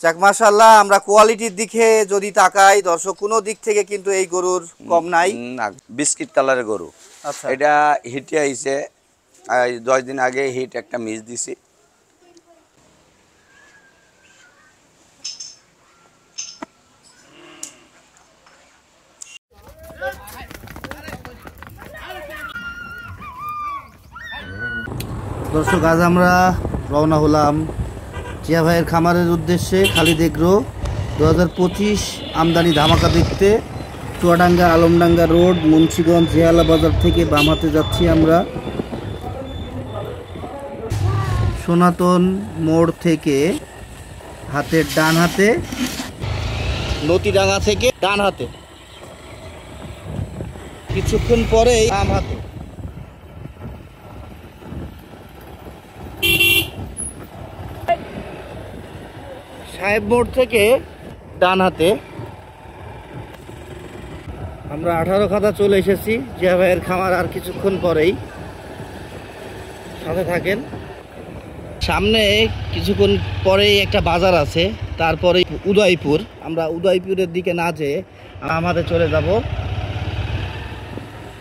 যাক মাশাআল্লাহ, আমরা কোয়ালিটির দিকে যদি তাকাই দর্শক, কোনো দিক থেকে কিন্তু এই গরুর কম নাই না। বিস্কিট কালারের গরু। আচ্ছা, এটা হিটে আইছে 10 দিন আগে হিট একটা মিস দিছি। দর্শক আজ আমরা রওনা হলাম জিয়া ভাইয়ের খামারের উদ্দেশ্যে। খালিদ এগ্রো 2025 আমদানি ধামাকা দেখতে চুয়াডাঙ্গা আলমডাঙ্গা রোড, মুন্সিগঞ্জ জিয়ালা বাজার থেকে বাম হাতে যাচ্ছি আমরা। সনাতন মোড় থেকে হাতের ডান হাতে, লতিডাঙ্গা থেকে ডান হাতে, কিছুক্ষণ পরেই বাম হাতে। সাহেব মোড় থেকে ডান হাতে আমরা 18 খাদা চলে এসেছি জিয়া ভাইয়ের খামার। আর কিছুক্ষণ পরেই, সাথে থাকেন। সামনে কিছুক্ষণ পরেই একটা বাজার আছে, তারপরে উদয়পুর। আমরা উদয়পুরের দিকে না যেয়ে আমাদের চলে যাব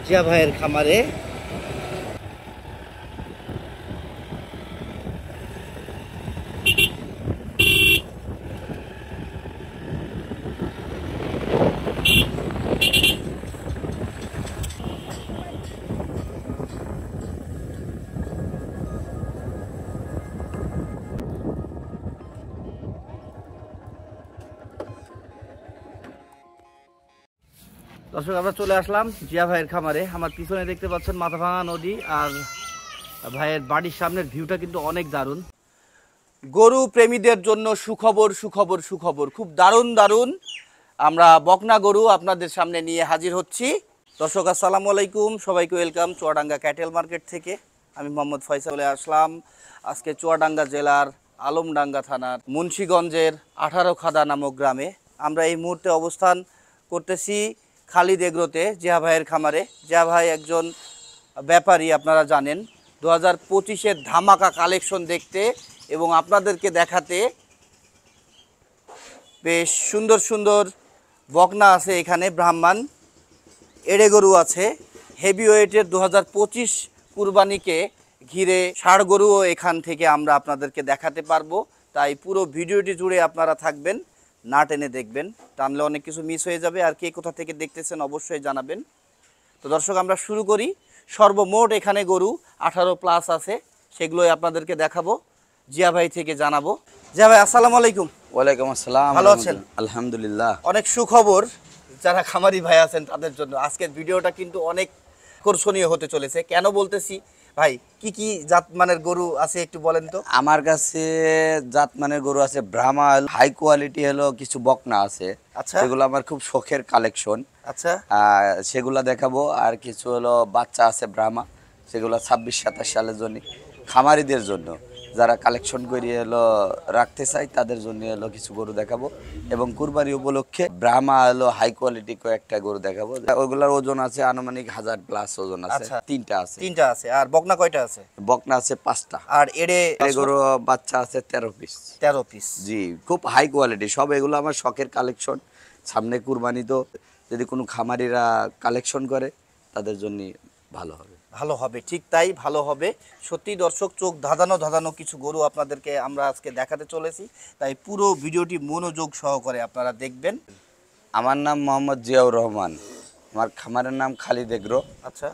জিয়া ভাইয়ের খামারে। দর্শক আমরা চলে আসলাম জিয়া ভাইয়ের খামারে। আমার পিছনে দেখতে পাচ্ছেন মাথাভাঙা নদী, আর ভাইয়ের বাড়ির সামনের ভিউটা কিন্তু অনেক দারুণ। গরু প্রেমীদের জন্য সুখবর সুখবর সুখবর, খুব দারুণ দারুণ আমরা বকনা গরু আপনাদের সামনে নিয়ে হাজির হচ্ছি। দর্শক আসসালামু আলাইকুম, সবাইকে ওয়েলকাম চুয়াডাঙ্গা ক্যাটেল মার্কেট থেকে। আমি মোহাম্মদ ফয়সাল চলে আসলাম আজকে চুয়াডাঙ্গা জেলার আলমডাঙ্গা থানার মুন্সিগঞ্জের 18 খাদা নামক গ্রামে। আমরা এই মুহূর্তে অবস্থান করতেছি খালিদ এগ্রোতে, জিয়া ভাইয়ের খামারে। জিয়া ভাই একজন ব্যাপারী, আপনারা জানেন। 2025-এর ধামাকা কালেকশন দেখতে এবং আপনাদেরকে দেখাতে বেশ সুন্দর সুন্দর বকনা আছে এখানে, ব্রাহ্মণ এড়ে গরু আছে, হেভি ওয়েটের 2025 কুরবানিকে ঘিরে ষাড় গরুও এখান থেকে আমরা আপনাদেরকে দেখাতে পারবো। তাই পুরো ভিডিওটি জুড়ে আপনারা থাকবেন, না টেনে দেখবেন, টানলে অনেক কিছু মিস হয়ে যাবে। আর কে কোথা থেকে দেখতেছেন অবশ্যই জানাবেন। তো দর্শক আমরা শুরু করি। সর্বমোট এখানে গরু 18+ আছে, সেগুলোই আপনাদেরকে দেখাবো, জিয়া ভাই থেকে জানাবো। জিয়া ভাই আসসালামু আলাইকুম। ওয়ালাইকুম আসসালাম। ভালো আছেন? আলহামদুলিল্লাহ। অনেক সুখবর যারা খামারি ভাই আছেন তাদের জন্য আজকের ভিডিওটা কিন্তু অনেক আকর্ষণীয় হতে চলেছে। কেন বলতেছি ভাই, কি কি জাতমানের গরু আছে একটু বলেন তো। আমার কাছে জাতমানের গরু আছে, ব্রাহ্মা হাই কোয়ালিটি হলো কিছু বকনা আছে। আচ্ছা, সেগুলো আমার খুব শখের কালেকশন। আচ্ছা, সেগুলা দেখাবো। আর কিছু হলো বাচ্চা আছে ব্রাহ্মা, সেগুলো 26-27 সালের জন্য, খামারিদের জন্য যারা কালেকশন করে হলো রাখতে চাই তাদের জন্য হলো কিছু গরু দেখাবো। এবং কুরবানি উপলক্ষে ব্রাহ্মা হলো হাই কোয়ালিটি কয়েকটা গরু দেখাবো। ওইগুলোর ওজন আছে আনুমানিক 1000+ ওজন আছে। আচ্ছা, তিনটা আছে। আর বকনা কয়টা আছে? বকনা আছে 5টা। আর এড়ে গরু বাচ্চা আছে 13 পিস। 13 পিস। জি, খুব হাই কোয়ালিটি সব। এগুলো আমার শখের কালেকশন। সামনে কুরবানি, তো যদি কোনো খামারিরা কালেকশন করে তাদের জন্য ভালো হবে। ভালো হবে, ঠিক তাই, ভালো হবে। সত্যি দর্শক, চোখ ধাঁধানো ধাঁধানো কিছু গরু আপনাদেরকে আমরা আজকে দেখাতে চলেছি, তাই পুরো ভিডিওটি মনোযোগ সহকারে আপনারা দেখবেন। আমার নাম মোহাম্মদ জিয়াউর রহমান, আমার খামারের নাম খালিদ এগ্রো। আচ্ছা,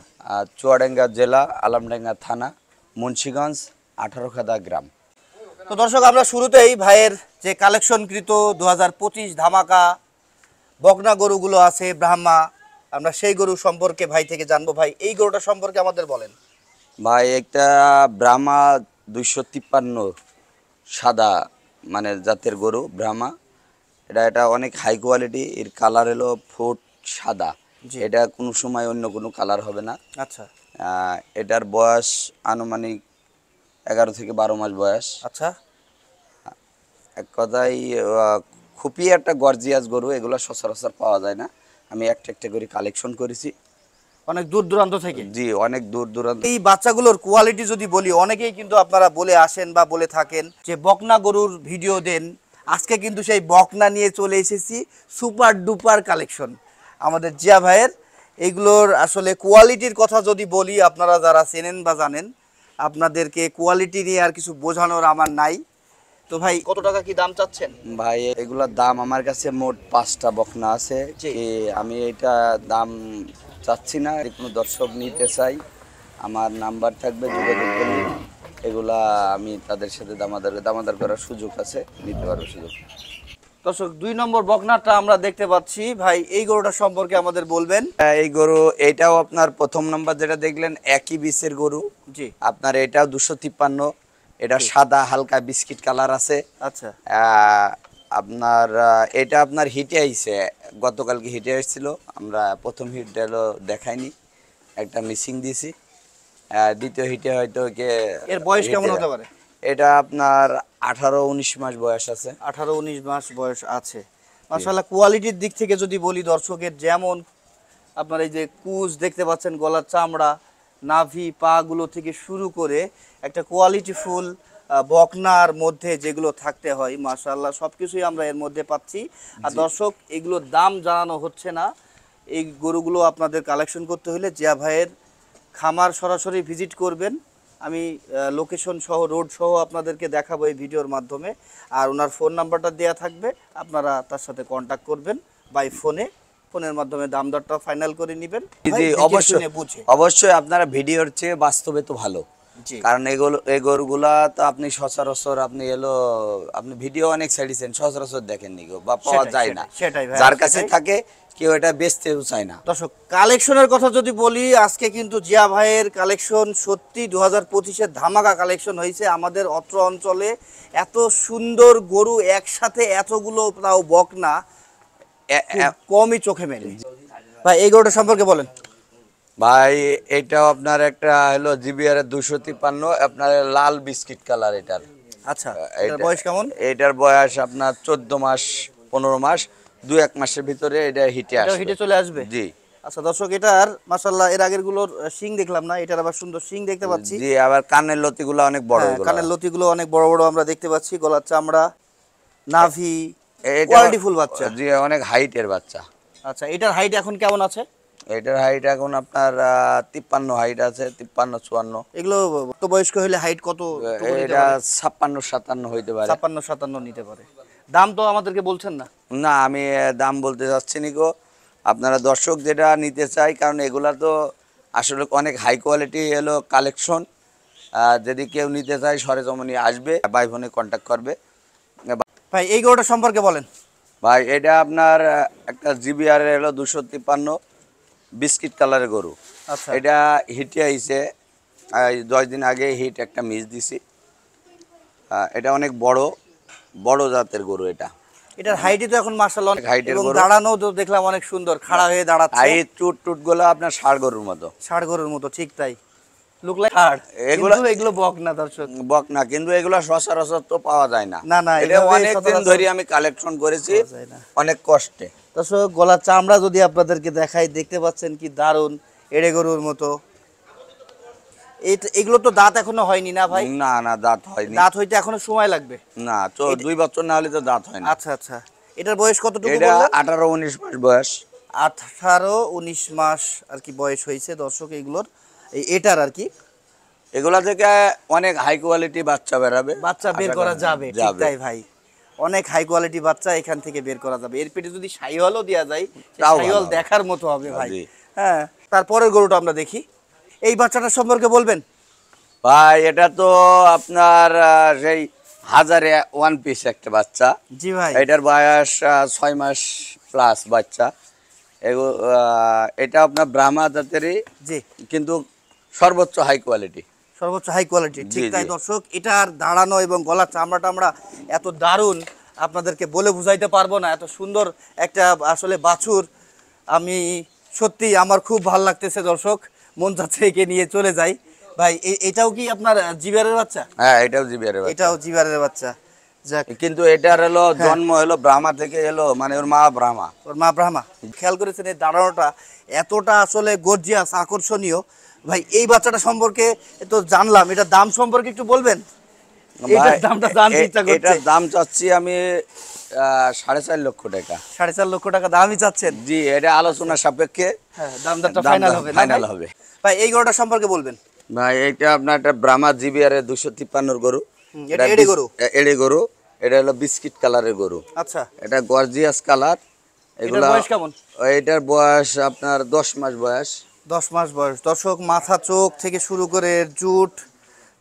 চুয়াডাঙ্গা জেলা, আলমডাঙ্গা থানা, মুন্সিগঞ্জ, 18 খাদা গ্রাম। তো দর্শক আমরা শুরুতেই ভাইয়ের যে কালেকশনকৃত 2025 ধামাকা বকনা গরুগুলো আছে ব্রাহ্মা, আমরা সেই গরু সম্পর্কে ভাই থেকে জানবো। ভাই এই গরুটা সম্পর্কে আমাদের বলেন। ভাই একটা ব্রাহ্মা 253 সাদা মানে জাতের গরু ব্রাহ্মা। এটা অনেক হাই কোয়ালিটি। এর কালার হলো ফুট সাদা। এটা কোনো সময় অন্য কোনো কালার হবে না। আচ্ছা, এটার বয়স আনুমানিক 11 থেকে 12 মাস বয়স। আচ্ছা, এক কথায় খুবই একটা গর্জিয়াস গরু। এগুলো সচরাচর পাওয়া যায় না। আমি একটা একটা করে কালেকশন করেছি অনেক দূর দূরান্ত থেকে। জি, অনেক দূর দূরান্ত। এই বাচ্চাগুলোর কোয়ালিটি যদি বলি, অনেকেই কিন্তু আপনারা বলে আসেন বা বলে থাকেন যে বকনা গরুর ভিডিও দেন, আজকে কিন্তু সেই বকনা নিয়ে চলে এসেছি, সুপার ডুপার কালেকশন আমাদের জিয়া ভাইয়ের। এইগুলোর আসলে কোয়ালিটির কথা যদি বলি, আপনারা যারা চেনেন বা জানেন, আপনাদেরকে কোয়ালিটি নিয়ে আর কিছু বোঝানোর আমার নাই। তো ভাই কত টাকা কি দাম চাচ্ছেন? ভাই এগুলোর দাম আমার কাছে মোট 5টা বকনা আছে। জি। কি আমি এটা দাম চাচ্ছি না, যদি কোনো দর্শক নিতে চাই আমার নাম্বার থাকবে, যোগাযোগ করলে এগুলা আমি তাদের সাথে দামাদার করার সুযোগ আছে, নিতে পারবো সুযোগ। দর্শক 2 নম্বর বকনাটা আমরা দেখতে পাচ্ছি। ভাই এই গরুটা সম্পর্কে আমাদের বলবেন। এই গরু এইটাও আপনার প্রথম নাম্বার যেটা দেখলেন একই বীজের গরু। জি। আপনার এটাও 253, এটা সাদা হালকা বিস্কিট কালার আছে। আচ্ছা। আপনার এটা আপনার হিটে আইছে, গতকালকে হিটে আসছিল, আমরা প্রথম হিট দেখাইনি, একটা মিসিং দিছি। দ্বিতীয় হিটে হয়তো এর বয়স কেমন হতে পারে? এটা আপনার 18-19 মাস বয়স আছে। 18-19 মাস বয়স আছে। মাশাআল্লাহ কোয়ালিটির দিক থেকে যদি বলি দর্শকের, যেমন আপনার এই যে কুচ দেখতে পাচ্ছেন, গলার চামড়া, নাভি, পা গুলো থেকে শুরু করে একটা কোয়ালিটিফুল বকনার মধ্যে যেগুলো থাকতে হয়, মাশাআল্লাহ সবকিছুই আমরা এর মধ্যে পাচ্ছি। আর দর্শক এগুলোর দাম জানানো হচ্ছে না। এই গরুগুলো আপনাদের কালেকশন করতে হলে জিয়া ভাইয়ের খামার সরাসরি ভিজিট করবেন। আমি লোকেশন সহ, রোড সহ আপনাদেরকে দেখাবো এই ভিডিওর মাধ্যমে। আর ওনার ফোন নাম্বারটা দেওয়া থাকবে, আপনারা তার সাথে কন্ট্যাক্ট করবেন বাই ফোনের মাধ্যমে দাম দরটা ফাইনাল করে নেবেন। জি অবশ্যই, অবশ্যই আপনারা ভিডিওর চেয়ে বাস্তবে তো ভালো। কারণ এই গরুগুলা তো আপনি সচরাচর আপনি ভিডিও অনেক ছাড়িয়েছেন, সচরাচর দেখেননি গো বা পাওয়া যায় না, যার কাছে থাকে কেউ এটা বেচতেও চায় না। দর্শক কালেকশনের কথা যদি বলি, আজকে কিন্তু জিয়া ভাইয়ের কালেকশন সত্যি 2025-এর ধামাকা কালেকশন হয়েছে। আমাদের অত্র অঞ্চলে এত সুন্দর গরু একসাথে এতগুলো, তাও বকনা, কমই চোখে মেলে। ভাই এই গরুটা সম্পর্কে বলেন। ভাই এটাও আপনার একটা হলো জিবিআর 253, আপনার লাল বিস্কিট কালার এটার। আচ্ছা, এটার বয়স কেমন? এটার বয়স আপনার 14 মাস 15 মাস, 2-1 মাসের ভিতরে এটা হিটে চলে আসবে। জি। আচ্ছা দর্শক, এটার মাশাআল্লাহ এর আগের গুলোর শিং দেখলাম না, এটার আবার সুন্দর শিং দেখতে পাচ্ছি। জি, আবার কানের লতিগুলো অনেক বড়, কানের লতিগুলো অনেক বড় বড় আমরা দেখতে পাচ্ছি। গলার চামড়া, নাভি, কোয়ালিটিফুল বাচ্চা। জি, অনেক হাইটের বাচ্চা। আচ্ছা, এটার হাইট এখন কেমন আছে? এটার হাইট এখন আপনার 53 হাইট আছে, 53-54। এগুলো তো বয়স্ক হলে হাইট কত? এটা 56-57 হইতে পারে। 56-57 নিতে পারে। দাম তো আমাদেরকে বলছেন না? না, আমি দাম বলতে চাচ্ছি না গো। আপনারা দর্শক যেটা নিতে চাই, কারণ এগুলা তো আসলে অনেক হাই কোয়ালিটি হলো কালেকশন। যদি কেউ নিতে চায় সরেজমিনে আসবে, বাই ফোনে কন্ট্যাক্ট করবে। ভাই এই গরুটা সম্পর্কে বলেন। ভাই এটা আপনার একটা জিবিআর হলো 253 বিস্কিট কালারের গরু। আচ্ছা। এটা হিটে আইছে, 10 দিন আগে হিট একটা মিস দিছি। এটা অনেক বড় জাতের গরু। এটার হাইটই তো এখন মাশাআল্লাহ অনেক, হাইটের এবং গরু। দাঁড়ানো তো দেখলাম অনেক সুন্দর, খাড়া হয়ে দাঁড়াচ্ছে। এই টুট গুলো আপনার ষাড় গরুর মতো। ষাড় গরুর মতো, ঠিক তাই। লুক লাইক ষাড়। এগুলো বক না দর্শক, বক না, কিন্তু এগুলো সচরাচর তো পাওয়া যায় না। না, এটা অনেক দিন ধরে আমি কালেকশন করেছি, অনেক কষ্টে। দর্শক গলার চামড়া যদি আপনাদেরকে দেখাই, দেখতে পাচ্ছেন কি দারুন, এড়ে গরুর মতো। এগুলো তো দাঁত এখনো হয়নি না ভাই? না, দাঁত হয়নি। দাঁত হইতে এখনো সময় লাগবে। না, তো 2 বছর না হলে তো দাঁত হয় না। আচ্ছা, এটার বয়স কতটুকু বললেন? এটা 18-19 মাস বয়স। 18-19 মাস আর কি বয়স হয়েছে দর্শক এগুলোর, এটার আর কি। এগুলা থেকে অনেক হাই কোয়ালিটি বাচ্চা বেরাবে, বাচ্চা বের করা যাবে। ঠিক তাই ভাই, অনেক হাই কোয়ালিটি বাচ্চা এখান থেকে বের করা যাবে। এর পেটে যদি শাইওয়ালও দেওয়া যায়, শাইওয়াল দেখার মতো হবে ভাই। হ্যাঁ, তারপরের গরুটা আমরা দেখি। এই বাচ্চাটা সম্পর্কে বলবেন ভাই। এটা তো আপনার সেই 1001 পিস একটা বাচ্চা। জি ভাই। এটার বয়স 6 মাস প্লাস বাচ্চা। এটা আপনার ব্রাহ্মা জাতেরই, জি, কিন্তু সর্বোচ্চ হাই কোয়ালিটি। সর্বোচ্চ হাই কোয়ালিটি, ঠিক তাই দর্শক। এটার দাঁড়ানো এবং গলার চামড়াটা আমরা এত দারুণ আপনাদেরকে বলে বুঝাইতে পারবো না, এত সুন্দর একটা আসলে বাছুর। আমি সত্যি, আমার খুব ভালো লাগতেছে দর্শক, মন চাচ্ছে একে নিয়ে চলে যাই। ভাই এটাও কি আপনার জিবারের বাচ্চা? হ্যাঁ, এটাও জিবিআরের বাচ্চা। এটাও জিবারের বাচ্চা। যাক, কিন্তু এটার হলো জন্ম হলো ব্রাহ্মা থেকে, মানে ওর মা ব্রাহ্মা। ওর মা ব্রাহ্মা। খেয়াল করেছেন এই দাঁড়ানোটা এতটা আসলে গর্জিয়াস, আকর্ষণীয়। ভাই এই বাচ্চাটা সম্পর্কে তো জানলাম, এটা দাম সম্পর্কে একটু বলবেন। এটার দামটা জানতে ইচ্ছা করছে। এটার দাম চাচ্ছি আমি 4.5 লক্ষ টাকা। 4.5 লক্ষ টাকা দামই চাচ্ছেন? জি, এটা আলোচনা সাপেক্ষে হ্যাঁ, দামটা ফাইনাল হবে না ফাইনাল ভাই? হবে। ভাই এই গরুটা সম্পর্কে বলবেন। ভাই এটা আপনার একটা ব্রাহ্মা জিবিআর 253 গরু। এটা এডি গরু? এডি গরু। এটা হলো বিস্কিট কালারের গরু। আচ্ছা, এটা গর্জিয়াস কালার। এটার বয়স কেমন? এটার বয়স আপনার 10 মাস বয়স। 10 মাস বয়স। দর্শক, মাথা চোখ থেকে শুরু করে এর জুট,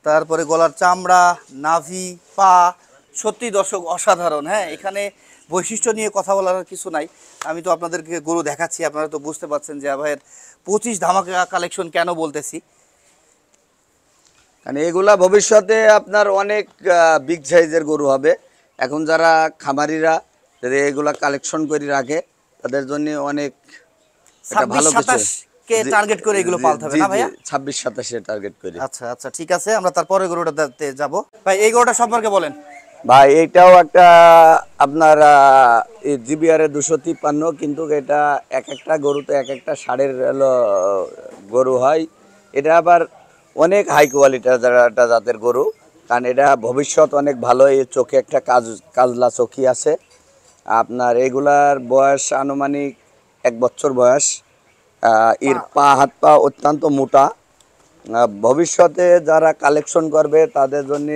তারপরে গলার চামড়া, নাভি, পা, সত্যি দর্শক অসাধারণ। হ্যাঁ, এখানে বৈশিষ্ট্য নিয়ে কথা বলার আর কিছু নাই। আমি তো আপনাদেরকে গরু দেখাচ্ছি, আপনারা তো বুঝতে পারছেন যে ভাইয়ের 25 ধামাকা কালেকশন কেন বলতেছি। মানে এগুলা ভবিষ্যতে আপনার অনেক বিগ সাইজের গরু হবে। এখন যারা খামারিরা যদি এগুলা কালেকশন করে রাখে তাদের জন্য অনেক এটা ভালো কিছু। 26-27 কে টার্গেট করে এগুলো পালতে হবে না ভাইয়া? 26-27 টার্গেট করে। আচ্ছা আচ্ছা, ঠিক আছে, আমরা তারপরে গরুটাতে যাব। ভাই এই গরুটা সম্পর্কে বলেন। ভাই এইটাও একটা আপনার জিবিআর 253, কিন্তু এটা এক একটা গরুতে এক একটা ষাঁড়ের হলো গরু হয়। এটা আবার অনেক হাই কোয়ালিটির একটা জাতের গরু, কারণ এটা ভবিষ্যৎ অনেক ভালো। এই চোখে একটা কাজলা চোখি আছে আপনার। এগুলার বয়স আনুমানিক 1 বছর বয়স। এর হাত পা অত্যন্ত মোটা। ভবিষ্যতে যারা কালেকশন করবে তাদের জন্য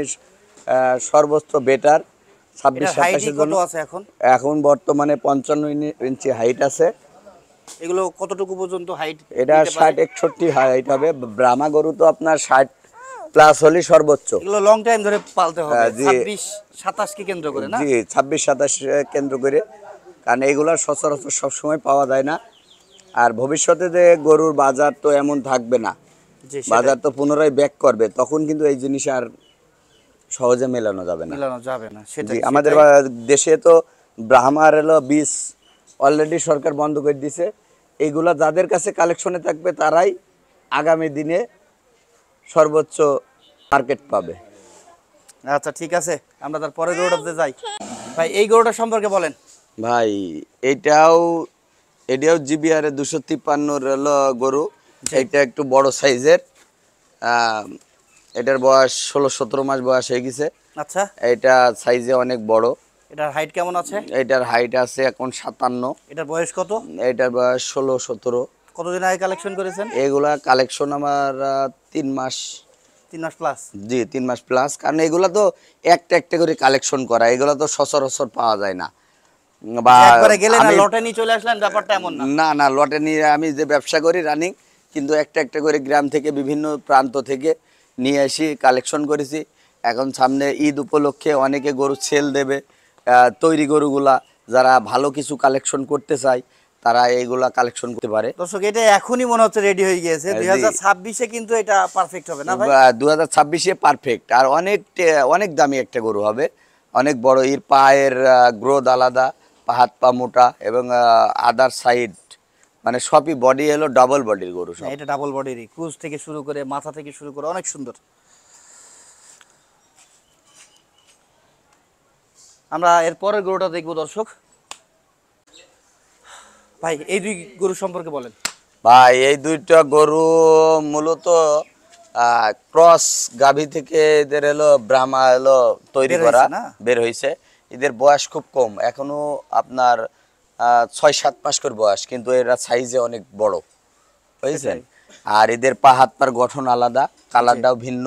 সর্বোচ্চ বেটার। 26-27 কত আছে এখন? এখন বর্তমানে 55 ইঞ্চি হাইট আছে। এগুলো কতটুকু পর্যন্ত হাইট? এটা 60-61 হাইট হবে। ব্রাহ্মা গরু তো আপনার 60 প্লাস হলে সর্বোচ্চ। এগুলো লং টাইম ধরে পালতে হবে। জি। 26-27 কে কেন্দ্র করে না? জি, 26-27 কেন্দ্র করে, কারণ এগুলো সচরাচর সবসময় পাওয়া যায় না। আর ভবিষ্যতে যে গরুর বাজার তো এমন থাকবে না, জি, বাজার তো পুনরায় ব্যাক করবে, তখন কিন্তু এই জিনিস আর সহজে মেলানো যাবে না। মিলানো যাবে না, সেটাই। জি, আমাদের দেশে তো ব্রাহ্মার হলো বীজ অলরেডি সরকার বন্ধ করে দিয়েছে। এগুলা যাদের কাছে কালেকশনে থাকবে তারাই আগামী দিনে সর্বোচ্চ মার্কেট পাবে। আচ্ছা, ঠিক আছে, আমরা তার পরের গরুটাতে যাই। ভাই এই গরুটা সম্পর্কে বলেন। ভাই এটাও জিবিআর 253 হলো গরু। এটা একটু বড় সাইজের। এটার বয়স 16-17 মাস বয়স হয়ে গেছে। আচ্ছা, এটা সাইজে অনেক বড়। এটার হাইট কেমন আছে? এটার হাইট আছে এখন 57। এটার বয়স কত? এটার বয়স 16-17। কতদিন আগে কালেকশন করেছেন? এগুলা কালেকশন আমার 3 মাস। 3 মাস প্লাস? জি, 3 মাস প্লাস, কারণ এগুলা তো একটা একটা করে কালেকশন করা, এগুলা তো সচরাচর পাওয়া যায় না। বা একবারে গেলে না লটে নিয়ে চলে আসলেন, ব্যাপারটা এমন না। না না, লটে নিয়ে আমি যে ব্যবসা করি রানিং, কিন্তু একটা একটা করে গ্রাম থেকে বিভিন্ন প্রান্ত থেকে নিয়ে আসি, কালেকশন করেছি। এখন সামনে ঈদ উপলক্ষে অনেকে গরু সেল দেবে। তৈরি গরুগুলা যারা ভালো কিছু কালেকশন করতে চায় তারা এইগুলা কালেকশন করতে পারে। দর্শক, এটা এখনই মনে হচ্ছে রেডি হয়ে গিয়েছে। 2026-এ কিন্তু এটা পারফেক্ট হবে না ভাই? 2026-এ পারফেক্ট। আর অনেক দামি একটা গরু হবে, অনেক বড়। এর পায়ের গ্রোথ আলাদা, হাত পা মোটা, এবং আদার সাইড মানে সবই বডি হলো ডাবল বডির গরু সব। এটা ডাবল বডিরই, ক্রুজ থেকে শুরু করে মাথা থেকে শুরু করে অনেক সুন্দর। আমরা এর পরের গরুটা দেখবো দর্শক। ভাই এই দুই গরু সম্পর্কে বলেন। ভাই এই দুইটা গরু মূলত ক্রস গাভী থেকে এদের হলো ব্রাহ্মা হলো তৈরি করা, বের হয়েছে। এদের বয়স খুব কম, এখনো আপনার 6-7 মাস করে বয়স, কিন্তু এরা সাইজে অনেক বড়, বুঝছেন। আর এদের পা হাত পার গঠন আলাদা, কালারটাও ভিন্ন।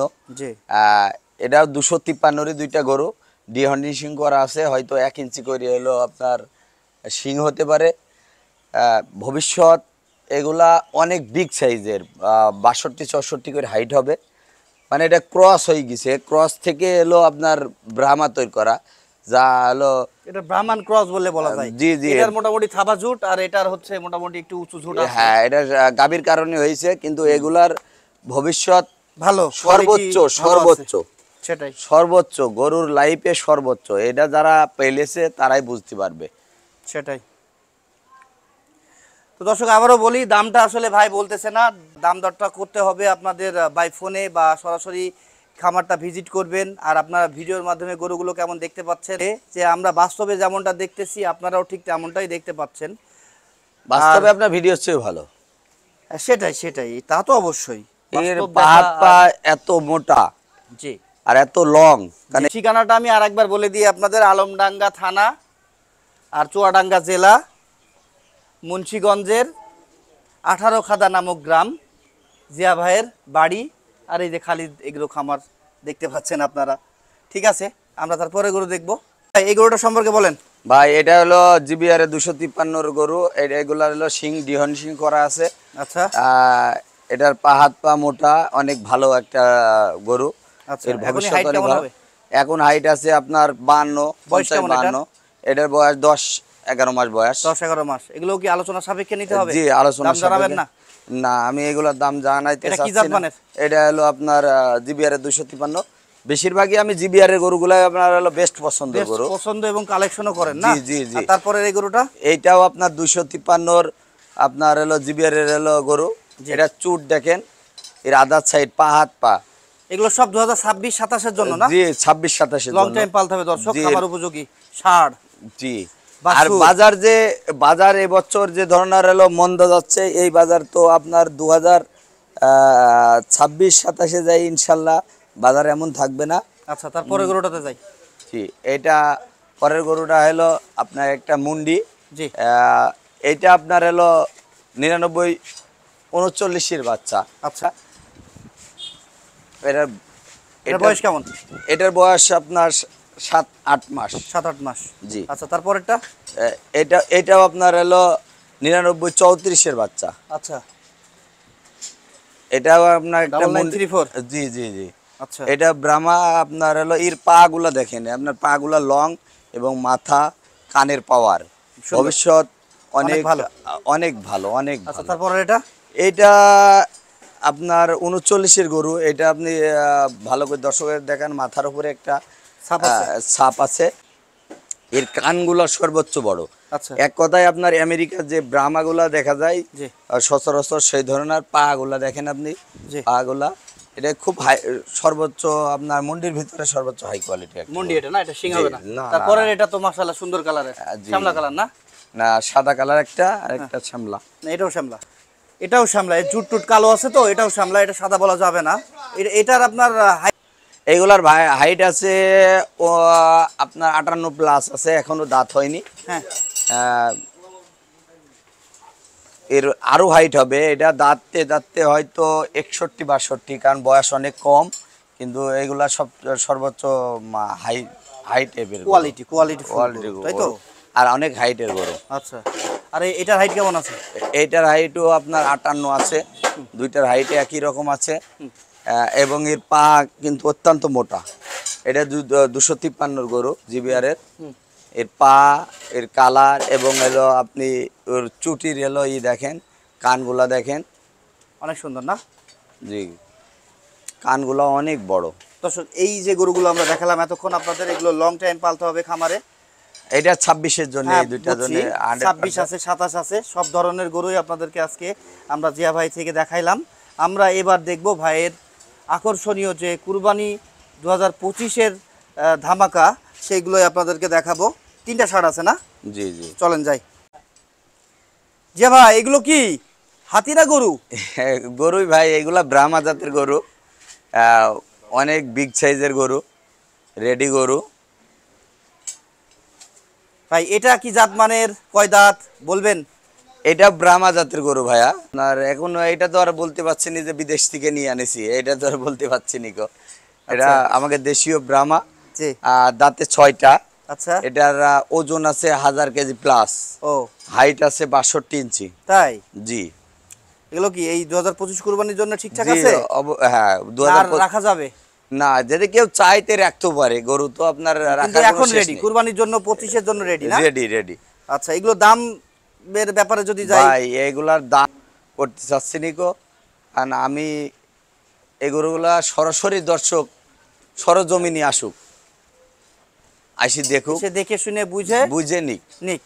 এটাও 253-এরই দুইটা গরু। ডিহন্ডিশিং করা আছে, হয়তো 1 ইঞ্চি করে হলো আপনার শিং হতে পারে। ভবিষ্যৎ এগুলা অনেক বিগ সাইজের, 62-64 করে হাইট হবে। মানে এটা ক্রস হয়ে গেছে, ক্রস থেকে এলো আপনার ব্রাহ্মা তৈরি করা, যা হলো এটা ব্রাহ্মণ ক্রস বলে বলা যায়। জি জি, এটার মোটামুটি থাবা ঝুট, আর এটার হচ্ছে মোটামুটি একটু উঁচু ঝুট আছে। হ্যাঁ, এটা গাভীর কারণে হয়েছে, কিন্তু এগুলার ভবিষ্যৎ ভালো, সর্বোচ্চ সর্বোচ্চ সেটাই সর্বোচ্চ গরুর লাইফে সর্বোচ্চ। এটা যারা পেলেছে তারাই বুঝতে পারবে। সেটাই। তো দর্শক, আবারও বলি, দামটা আসলে ভাই বলতেছে না, দাম দরটা করতে হবে আপনাদের বাই ফোনে বা সরাসরি খামারটা ভিজিট করবেন। আর আপনারা ভিডিওর মাধ্যমে গরুগুলো কেমন দেখতে পাচ্ছেন, যে আমরা বাস্তবে যেমনটা দেখতেছি আপনারাও ঠিক তেমনটাই দেখতে পাচ্ছেন। বাস্তবে আপনার ভিডিও চেয়ে ভালো। সেটাই সেটাই, তা তো অবশ্যই। এর পা এত মোটা, জি, আর এত লং। ঠিকানাটা আমি আরেকবার বলে দিই আপনাদের, আলমডাঙ্গা থানা আর চুয়াডাঙ্গা জেলা, মুন্সিগঞ্জের 18 খাদা নামক গ্রাম জিয়া ভাইয়ের বাড়ি। আর এই যে খালিদ এগুলো খামার দেখতে পাচ্ছেন আপনারা। ঠিক আছে, আমরা তারপরে গরু দেখবো। এই গরুটা সম্পর্কে বলেন ভাই। এটা হলো জিবিআর 253 গরু। এগুলা হলো শিং, ডিহন শিং করা আছে। আচ্ছা, এটার পা হাত পা মোটা, অনেক ভালো একটা গরু। আচ্ছা। এর এখন ভবিষ্যৎ হাইট অনেক কেমন ভালো। হবে? এখন হাইট আছে আপনার 52, বয়স কেমন এটার? 52। এটার বয়স 10-11 মাস বয়স। 10-11 মাস। এগুলো কি আলোচনা সাপেক্ষে নিতে হবে? জি, আলোচনা দাম জানাবেন সাপেক্ষে। না? না, আমি এগুলোর দাম জানাইতে এটা কি চাচ্ছি জাত না। মানের? এটা হলো আপনার জিবিআর 253। বেশিরভাগই আমি জিবিআর এর গরুগুলো আপনার হলো বেস্ট পছন্দের বেশ গরু। পছন্দ এবং কালেকশনও করেন না? জি, জি, জি। আর তারপরে এই গরুটা এইটাও আপনার 253 আপনার হলো জিবিআর এর হলো গরু। জি। এটা চুট দেখেন, এর আদার সাইড, পা হাত পা। এগুলো সব 2026-27 এর জন্য না? জি, 26-27 এর লং জন্য। টাইম পালতে হবে দর্শক, জি। খামার উপযোগী ষাঁড়। জি। আর বাছুর। বাজার এবছর যে ধরনের হলো মন্দা যাচ্ছে, এই বাজার তো আপনার 2026-27 যাই ইনশাল্লাহ বাজার এমন থাকবে না। আচ্ছা, তারপরে গরুটাতে যাই। জি। এটা পরের গরুটা হলো আপনার একটা মুন্ডি। জি। এইটা আপনার হলো 99-39 বাচ্চা। আচ্ছা, এটার এর বয়স কেমন? এটার বয়স আপনার 7-8 মাস। 7-8 মাস। জি। আচ্ছা, তারপরেরটা? এটাও আপনার হলো 99-34 বাচ্চা। আচ্ছা, এটাও আপনার একটা 9934। জি, জি, জি। আচ্ছা, এটা ব্রাহ্মা। আপনার হলো এর পা গুলা দেখেন, আপনার পা গুলা লং এবং মাথা, কানের পাওয়ার, সুন্দর। ভবিষ্যৎ অনেক ভালো। অনেক ভালো, অনেক আচ্ছা, ভালো। তারপরে এটা? এটা আপনার 39 গরু। এটা আপনি ভালো করে দর্শকের দেখান, মাথার উপরে একটা ছাপ আছে? ছাপ আছে। এর কানগুলো সর্বোচ্চ বড়। আচ্ছা, এক কথায় আপনার আমেরিকার যে ব্রাহ্মাগুলা দেখা যায় জি, সচরাচর, সেই ধরনের পা গুলা দেখেন আপনি। জি। পা গুলা এটা খুব হাই, সর্বোচ্চ আপনার মুন্ডির ভিতরে সর্বোচ্চ হাই কোয়ালিটি একটা মুন্ডি গরু। এটা না? এটা সিং জি, হবে না? না, তারপরে না। এটা তো মাশাআল্লাহ সুন্দর কালারের, জি। শ্যামলা কালার না? না, সাদা কালার একটা আর একটা শ্যামলা। না, এটাও শ্যামলা। এটাও শ্যামলা। এই জুট টুট কালো আছে তো, এটাও শ্যামলা। এটা সাদা বলা যাবে না। এটার আপনার এইগুলার হাইট আছে ও আপনার 58+ আছে, এখনো দাঁত হয়নি। হ্যাঁ, আহ, এর আরো হাইট হবে। এটা দাঁততে দাঁততে হয়তো 61-62, কারণ বয়স অনেক কম। কিন্তু এগুলা সর্বোচ্চ হাই টাইপের কোয়ালিটি কোয়ালিটি তাই তো? আর অনেক হাইটের গরু। আচ্ছা, আর এটার হাইট কেমন আছে? এইটার হাইটও আপনার 58 আছে। দুইটার হাইটে একই রকম আছে। এবং এর পা কিন্তু অত্যন্ত মোটা। এটা 253 গরু জিবিআর এর। এর পা, এর কালার এবং এলো আপনি ওর চুটির এলো দেখেন, কানগুলা দেখেন। অনেক সুন্দর না? জি, কানগুলা অনেক বড়। দর্শক, এই যে গরুগুলো আমরা দেখালাম এতক্ষণ আপনাদের, এগুলো লং টাইম পালতে হবে খামারে। এটা 26-এর জন্য, এই দুইটার জন্য 26 আছে, 27 আছে, সব ধরনের গরুই আপনাদেরকে আজকে আমরা জিয়া ভাই থেকে দেখাইলাম। আমরা এবার দেখব ভাইয়ের আকর্ষণীয় যে কুরবানি 2025-এর ধামাকা, সেইগুলোই আপনাদেরকে দেখাবো। 3টা ষাঁড় আছে না? জি, জি। চলেন যাই। জিয়া ভাই, এগুলো কি হাতি না গরু? গরুই ভাই, এগুলা ব্রাহ্মা জাতের গরু। অনেক বিগ সাইজের গরু, রেডি গরু। ভাই এটা কি জাত মানের, কয় দাঁত বলবেন? এটা ব্রাহ্মা জাতের গরু ভাইয়া। আর এখন এটা তো আর বলতে পারছি না যে বিদেশ থেকে নিয়ে আনেছি, এটা তো আর বলতে পারছি নি গো। এটা আমাকে দেশীয় ব্রাহ্মা। জি। দাঁতে 6টা। আচ্ছা। এটার ওজন আছে 1000 কেজি প্লাস। ও, হাইট আছে 62 ইঞ্চি। তাই? জি। এগুলো কি এই 2025 কুরবানির জন্য ঠিকঠাক জি, আছে? হ্যাঁ, আর 2025 রাখা যাবে? না, যদি কেউ চাইতে রাখতে পারে, গরু তো আপনার কিন্তু রাখার এখন রেডি, কুরবানির জন্য 25-এর জন্য রেডি না? Ready, ready. আচ্ছা, এগুলো দাম এর ব্যাপারে যদি যাই, ভাই এগুলার দাম করতে চাচ্ছি নিকো, কারণ আমি এই গরুগুলা সরাসরি দর্শক সরজমিনে আসুক, আইসি দেখুক, সে দেখে শুনে বুঝে নিক।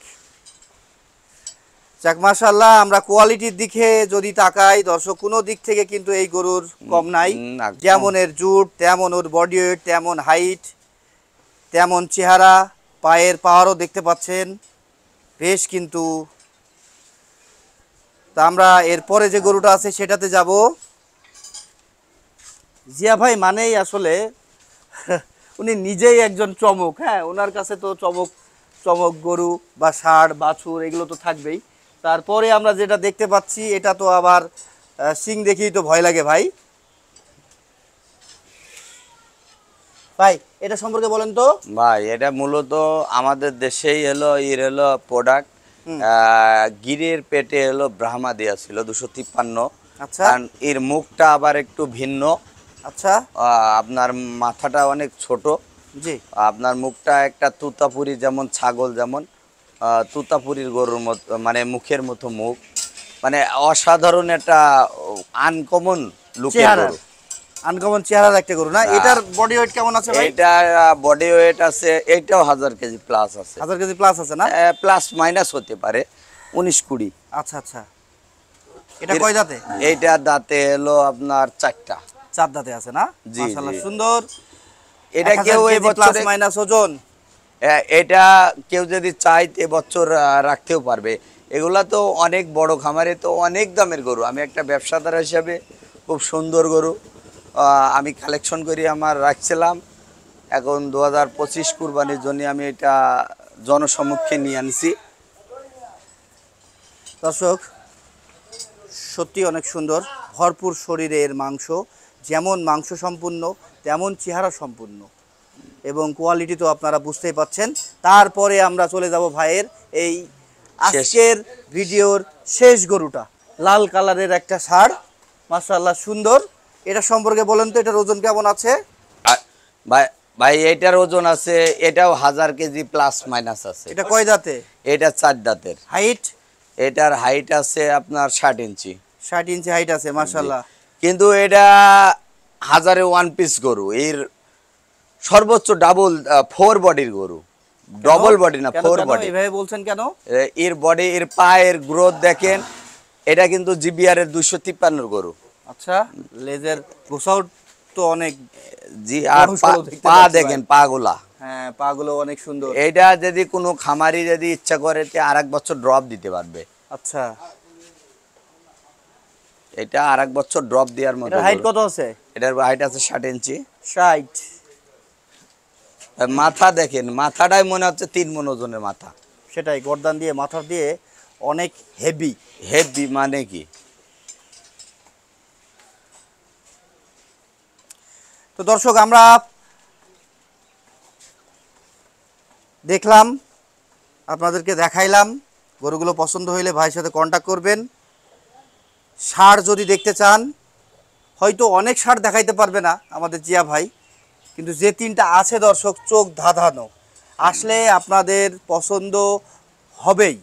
যাক, মাশাআল্লাহ। আমরা কোয়ালিটির দিকে যদি তাকাই দর্শক, কোনো দিক থেকে কিন্তু এই গরুর কম নাই। না, যেমন এর জুট, তেমন ওর বডি ওয়েট, তেমন হাইট, তেমন চেহারা, পায়ের পাওয়ারও দেখতে পাচ্ছেন বেশ কিন্তু। তা আমরা এরপরে যে গরুটা আছে সেটাতে যাব। জিয়া ভাই মানেই আসলে উনি নিজেই একজন চমক। হ্যাঁ, ওনার কাছে তো চমক চমক গরু বা ষাঁড় বাছুর এগুলো তো থাকবেই। তারপরে আমরা যেটা দেখতে পাচ্ছি এটা তো আবার সিং দেখেই তো ভয় লাগে ভাই। ভাই এটা সম্পর্কে বলেন তো। ভাই এটা মূলত আমাদের দেশেই হলো প্রোডাক্ট। হুম। গিরের পেটে ব্রাহ্মা দেয়া ছিল 253। আচ্ছা কারণ এর মুখটা আবার একটু ভিন্ন। আচ্ছা। আপনার মাথাটা অনেক ছোট। জি। আপনার মুখটা একটা তুতাপুরি, যেমন ছাগল যেমন তুতাপুরির গরুর মতো, মানে মুখের মতো মুখ, মানে অসাধারণ একটা আনকমন লুকের চেহারা, গরু। আনকমন চেহারার একটা গরু না। এটার বডি ওয়েট কেমন আছে ভাই? এটা বডি ওয়েট আছে, এইটাও 1000 কেজি প্লাস আছে। 1000 কেজি প্লাস আছে না? প্লাস মাইনাস হতে পারে 19-20। আচ্ছা আচ্ছা। এটা কয় দাঁতে? এইটা দাঁতে আপনার 4টা। 4 দাঁতে আছে না? জি, মাশাআল্লাহ জি। সুন্দর। এটা কেউ এই প্লাস বছরে মাইনাস ওজন। এটা কেউ যদি চায় এবছর রাখতেও পারবে। এগুলা তো অনেক বড় খামারে তো অনেক দামের গরু। আমি একটা ব্যবসাদার হিসাবে খুব সুন্দর গরু আমি কালেকশন করি আমার রাখছিলাম। এখন 2025 কুরবানির জন্য আমি এটা জনসম্মুখে নিয়ে আনছি। দর্শক সত্যি অনেক সুন্দর, ভরপুর শরীরের মাংস, যেমন মাংস সম্পূর্ণ তেমন চেহারা সম্পূর্ণ, এবং কোয়ালিটি তো আপনারা বুঝতেই পাচ্ছেন। তারপরে আমরা চলে যাব ভাইয়ের এই আজকের ভিডিওর শেষ গরুটা, লাল কালারের একটা ষাঁড়, মাশাআল্লাহ সুন্দর। এটা সম্পর্কে বলেন তো, এটার ওজন কেমন আছে? ভাই ভাই এটার ওজন আছে, এটাও 1000 কেজি প্লাস মাইনাস আছে। এটা কয় দাঁতে? এটা 4 দাঁতের। হাইট? এটার হাইট আছে আপনার 60 ইঞ্চি। 60 ইঞ্চি হাইট আছে, মাশাআল্লাহ। কিন্তু এটা 1000-এ 1 পিস গরু। এর সর্বোচ্চ ডাবল 4 বডির গরু। ডবল বডি না, 4 বডি। এইভাবে বলছেন কেন? এর বডি, এর পায়ের গ্রোথ দেখেন। এটা কিন্তু জিবিআর এর 253 গরু। আচ্ছা, লেজের গোসাও তো অনেক। জি, আর পা দেখেন, পাগুলা। হ্যাঁ, পাগুলো অনেক সুন্দর। এটা যদি কোনো খামারি যদি ইচ্ছা করে আরেক বছর ড্রপ দিতে পারবে। আচ্ছা, এটা আরেক বছর ড্রপ দেওয়ার মতো। এটার হাইট কত আছে? এটার হাইট আছে 60 ইঞ্চি। 60। মাথা দেখেন, মাথাটাই মনে হচ্ছে 3 মণ ওজনের মাথা। সেটাই, গর্দান দিয়ে মাথা দিয়ে অনেক হেভি। হেভি মানে কি? তো দর্শক আমরা দেখলাম, আপনাদেরকে দেখাইলাম। গরুগুলো পছন্দ হইলে ভাইয়ের সাথে কন্ট্যাক্ট করবেন। ষাঁড় যদি দেখতে চান, হয়তো অনেক ষাঁড় দেখাইতে পারবে না আমাদের জিয়া ভাই, কিন্তু যে 3টা আছে দর্শক, চোখ ধাঁধানো, আসলে আপনাদের পছন্দ হবেই।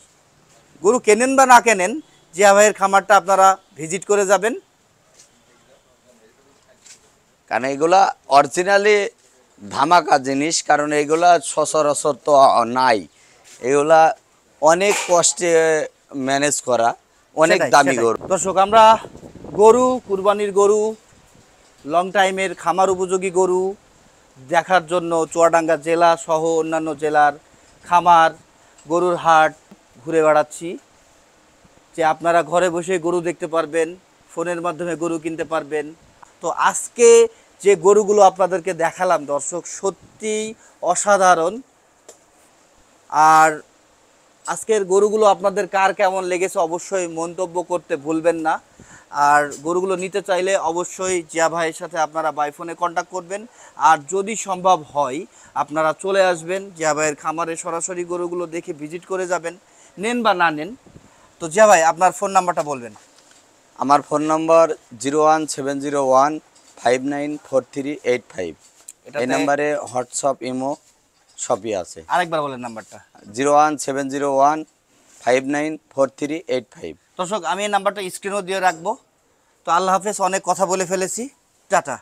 গরু কেনেন বা না কেনেন, জিয়া ভাইয়ের খামারটা আপনারা ভিজিট করে যাবেন। কারণ এগুলা অরিজিনালি ধামাকা জিনিস, কারণ এগুলা সচরাচর তো নাই। এগুলা অনেক কষ্টে ম্যানেজ করা, অনেক সেটাই, দামি সেটাই। গরু। দর্শক আমরা গরু, কুরবানির গরু, লং টাইমের খামার উপযোগী গরু দেখার জন্য চুয়াডাঙ্গা জেলা সহ অন্যান্য জেলার খামার, গরুর হাট ঘুরে বেড়াচ্ছি, যে আপনারা ঘরে বসে গরু দেখতে পারবেন, ফোনের মাধ্যমে গরু কিনতে পারবেন। তো আজকে যে গরুগুলো আপনাদেরকে দেখালাম দর্শক, সত্যিই অসাধারণ। আর আজকের গরুগুলো আপনাদের কার কেমন লেগেছে অবশ্যই মন্তব্য করতে ভুলবেন না। আর গরুগুলো নিতে চাইলে অবশ্যই জিয়া ভাইয়ের সাথে আপনারা বাই ফোনে কন্ট্যাক্ট করবেন। আর যদি সম্ভব হয় আপনারা চলে আসবেন জিয়া ভাইয়ের খামারে, সরাসরি গরুগুলো দেখে ভিজিট করে যাবেন, নেন বা না নেন। তো জিয়া ভাই আপনার ফোন নাম্বারটা বলবেন। আমার ফোন নম্বর 01701594385। এই নাম্বারে হোয়াটসঅ্যাপ, ইমো সবই আছে। আরেকবার বলেন নাম্বারটা। 01701594385। দর্শক আমি এই নাম্বারটা স্ক্রিনও দিয়ে রাখবো। তো আল্লাহ হাফেজ, অনেক কথা বলে ফেলেছি, টাটা।